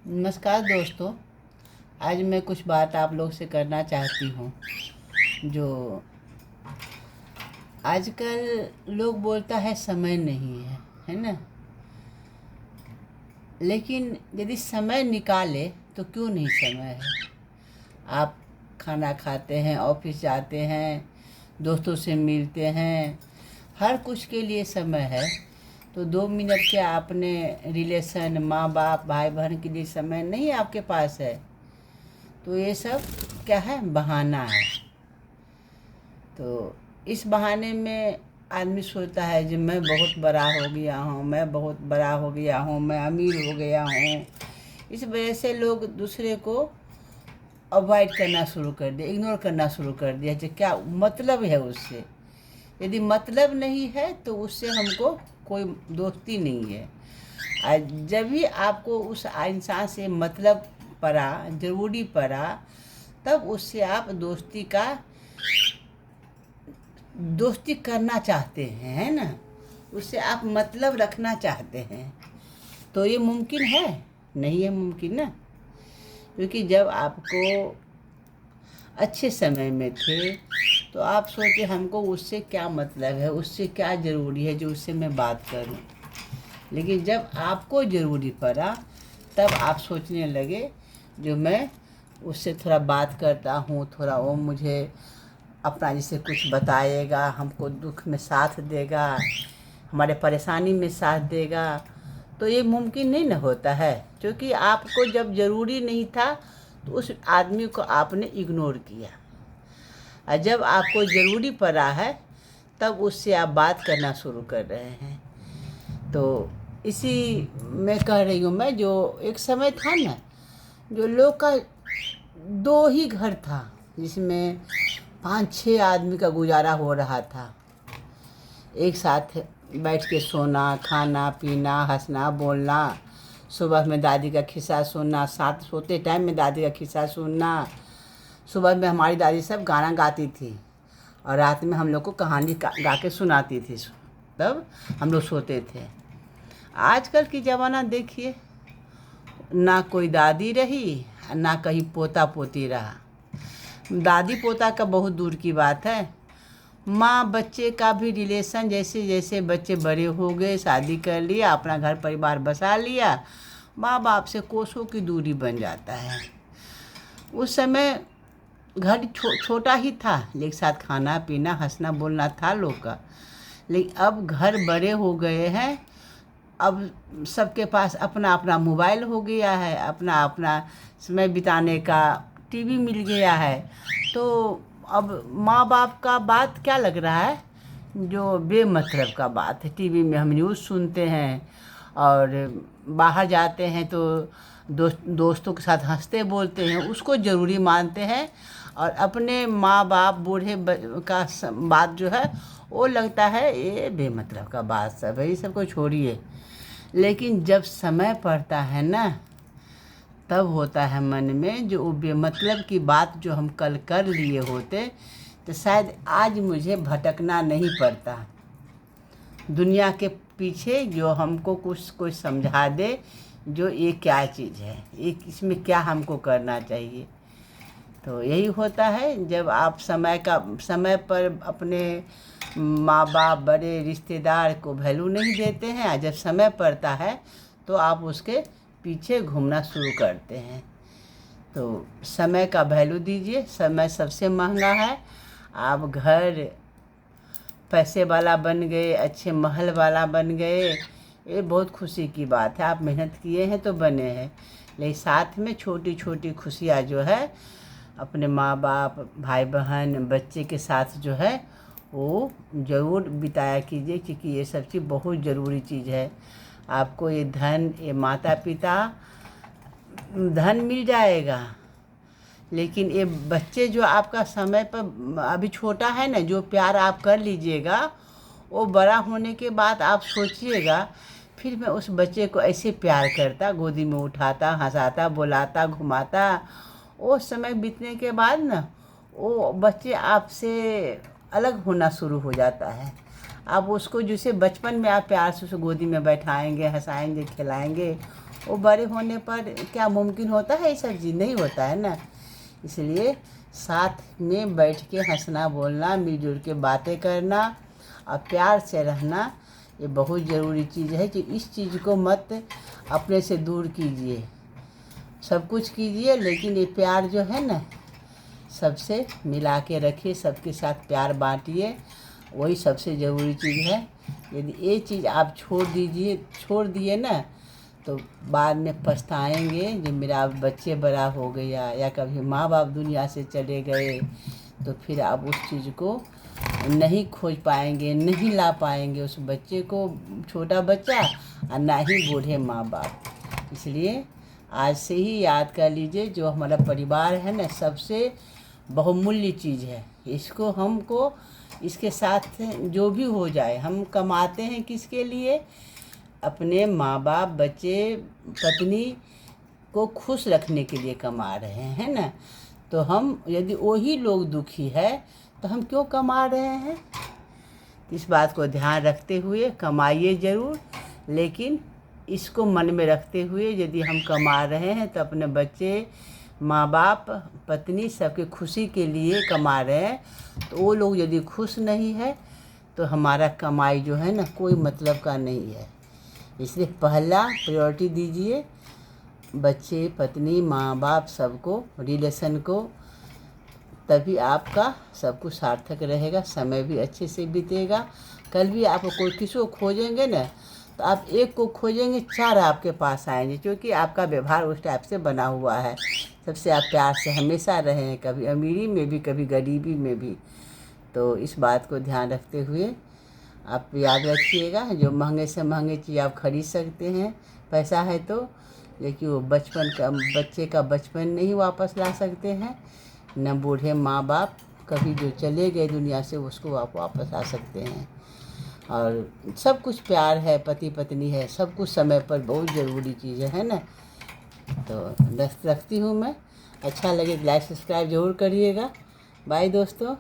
नमस्कार दोस्तों। आज मैं कुछ बात आप लोग से करना चाहती हूँ। जो आजकल लोग बोलता है समय नहीं है ना। लेकिन यदि समय निकाले तो क्यों नहीं समय है। आप खाना खाते हैं, ऑफिस जाते हैं, दोस्तों से मिलते हैं, हर कुछ के लिए समय है। तो 2 मिनट के आपने रिलेशन, माँ बाप, भाई बहन के लिए समय नहीं आपके पास है, तो ये सब क्या है, बहाना है। तो इस बहाने में आदमी सोचता है कि मैं बहुत बड़ा हो गया हूँ, मैं बहुत बड़ा हो गया हूँ, मैं अमीर हो गया हूँ। इस वजह से लोग दूसरे को अवॉइड करना शुरू कर दिया, इग्नोर करना शुरू कर दिया कि क्या मतलब है उससे। यदि मतलब नहीं है तो उससे हमको कोई दोस्ती नहीं है। जब भी आपको उस इंसान से मतलब पड़ा, ज़रूरी पड़ा, तब उससे आप दोस्ती करना चाहते हैं, है ना। उससे आप मतलब रखना चाहते हैं। तो ये मुमकिन है? नहीं है मुमकिन ना। क्योंकि जब आपको अच्छे समय में थे तो आप सोचे हमको उससे क्या मतलब है, उससे क्या ज़रूरी है जो उससे मैं बात करूं। लेकिन जब आपको ज़रूरी पड़ा तब आप सोचने लगे जो मैं उससे थोड़ा बात करता हूँ, थोड़ा वो मुझे अपना जैसे कुछ बताएगा, हमको दुख में साथ देगा, हमारे परेशानी में साथ देगा। तो ये मुमकिन नहीं न होता है, क्योंकि आपको जब ज़रूरी नहीं था तो उस आदमी को आपने इग्नोर किया। और जब आपको ज़रूरी पड़ा है तब उससे आप बात करना शुरू कर रहे हैं। तो इसी में कह रही हूँ मैं, जो एक समय था ना, जो लोग का 2 ही घर था जिसमें 5-6 आदमी का गुजारा हो रहा था। एक साथ बैठ के सोना, खाना पीना, हंसना बोलना, सुबह में दादी का किस्सा सुनना, साथ सोते टाइम में दादी का किस्सा सुनना। सुबह में हमारी दादी सब गाना गाती थी और रात में हम लोग को कहानी गा के सुनाती थी, तब हम लोग सोते थे। आजकल की ज़माना देखिए, ना कोई दादी रही, ना कहीं पोता पोती रहा। दादी पोता का बहुत दूर की बात है, माँ बच्चे का भी रिलेशन, जैसे जैसे बच्चे बड़े हो गए, शादी कर लिया, अपना घर परिवार बसा लिया, माँ बाप से कोसों की दूरी बन जाता है। उस समय घर छोटा ही था, लेकिन साथ खाना पीना हंसना बोलना था लोग का। लेकिन अब घर बड़े हो गए हैं, अब सबके पास अपना अपना मोबाइल हो गया है, अपना अपना समय बिताने का टीवी मिल गया है। तो अब माँ बाप का बात क्या लग रहा है, जो बेमतलब का बात है। टीवी में हम न्यूज़ सुनते हैं और बाहर जाते हैं तो दोस्तों के साथ हंसते बोलते हैं, उसको ज़रूरी मानते हैं। और अपने माँ बाप बूढ़े का बात जो है वो लगता है ये बेमतलब का बात, सब है, ये सबको छोड़िए। लेकिन जब समय पड़ता है ना, तब होता है मन में जो बेमतलब की बात जो हम कल कर लिए होते तो शायद आज मुझे भटकना नहीं पड़ता दुनिया के पीछे, जो हमको कुछ कुछ समझा दे जो ये क्या चीज़ है, ये इसमें क्या हमको करना चाहिए। तो यही होता है जब आप समय पर अपने माँ बाप, बड़े रिश्तेदार को वैल्यू नहीं देते हैं, और जब समय पड़ता है तो आप उसके पीछे घूमना शुरू करते हैं। तो समय का वैल्यू दीजिए, समय सबसे महंगा है। आप घर पैसे वाला बन गए, अच्छे महल वाला बन गए, ये बहुत खुशी की बात है, आप मेहनत किए हैं तो बने हैं। लेकिन साथ में छोटी छोटी खुशियाँ जो है अपने माँ बाप, भाई बहन, बच्चे के साथ जो है वो ज़रूर बिताया कीजिए, क्योंकि ये सब चीज़ बहुत ज़रूरी चीज़ है। आपको ये धन, ये माता पिता, धन मिल जाएगा, लेकिन ये बच्चे जो आपका समय पर अभी छोटा है ना, जो प्यार आप कर लीजिएगा वो बड़ा होने के बाद आप सोचिएगा फिर मैं उस बच्चे को ऐसे प्यार करता, गोदी में उठाता, हंसाता, बुलाता, घुमाता। वो समय बीतने के बाद ना वो बच्चे आपसे अलग होना शुरू हो जाता है। आप उसको जैसे बचपन में आप प्यार से उसे गोदी में बैठाएंगे, हंसाएंगे, खिलाएंगे, वो बड़े होने पर क्या मुमकिन होता है ये सब चीज़? नहीं होता है ना। इसलिए साथ में बैठ के हंसना बोलना, मिलजुल के बातें करना और प्यार से रहना, ये बहुत ज़रूरी चीज़ है कि इस चीज़ को मत अपने से दूर कीजिए। सब कुछ कीजिए लेकिन ये प्यार जो है ना सबसे मिला के रखिए, सबके साथ प्यार बांटिए, वही सबसे ज़रूरी चीज़ है। यदि ये चीज़ आप छोड़ दिए ना तो बाद में पछताएंगे जब मेरा बच्चे बड़ा हो गया या कभी माँ बाप दुनिया से चले गए, तो फिर आप उस चीज़ को नहीं खोज पाएंगे, नहीं ला पाएंगे उस बच्चे को, छोटा बच्चा, और ना ही बूढ़े माँ बाप। इसलिए आज से ही याद कर लीजिए, जो हमारा परिवार है ना सबसे बहुमूल्य चीज़ है। इसको हमको इसके साथ जो भी हो जाए, हम कमाते हैं किसके लिए? अपने माँ बाप, बच्चे, पत्नी को खुश रखने के लिए कमा रहे हैं ना। तो हम यदि वही लोग दुखी है तो हम क्यों कमा रहे हैं? इस बात को ध्यान रखते हुए कमाइए ज़रूर, लेकिन इसको मन में रखते हुए यदि हम कमा रहे हैं तो अपने बच्चे, माँ बाप, पत्नी सबके खुशी के लिए कमा रहे हैं। तो वो लोग यदि खुश नहीं है तो हमारा कमाई जो है ना कोई मतलब का नहीं है। इसलिए पहला प्रायोरिटी दीजिए बच्चे, पत्नी, माँ बाप सबको, रिलेशन को, तभी आपका सब कुछ सार्थक रहेगा, समय भी अच्छे से बीतेगा। कल भी आप कोई किसी को खोजेंगे ना तो आप एक को खोजेंगे, 4 आपके पास आएंगे, क्योंकि आपका व्यवहार उस टाइप से बना हुआ है। सबसे आप प्यार से हमेशा रहें, कभी अमीरी में भी कभी गरीबी में भी। तो इस बात को ध्यान रखते हुए आप याद रखिएगा, जो महंगे से महंगे चीज़ आप खरीद सकते हैं पैसा है तो, लेकिन वो बच्चे का बचपन नहीं वापस ला सकते हैं, न बूढ़े माँ बाप कभी जो चले गए दुनिया से उसको आप वापस आ सकते हैं। और सब कुछ प्यार है, पति पत्नी है, सब कुछ समय पर बहुत ज़रूरी चीज़ है ना। तो रखती हूँ मैं। अच्छा लगे तो लाइक सब्सक्राइब ज़रूर करिएगा। बाय दोस्तों।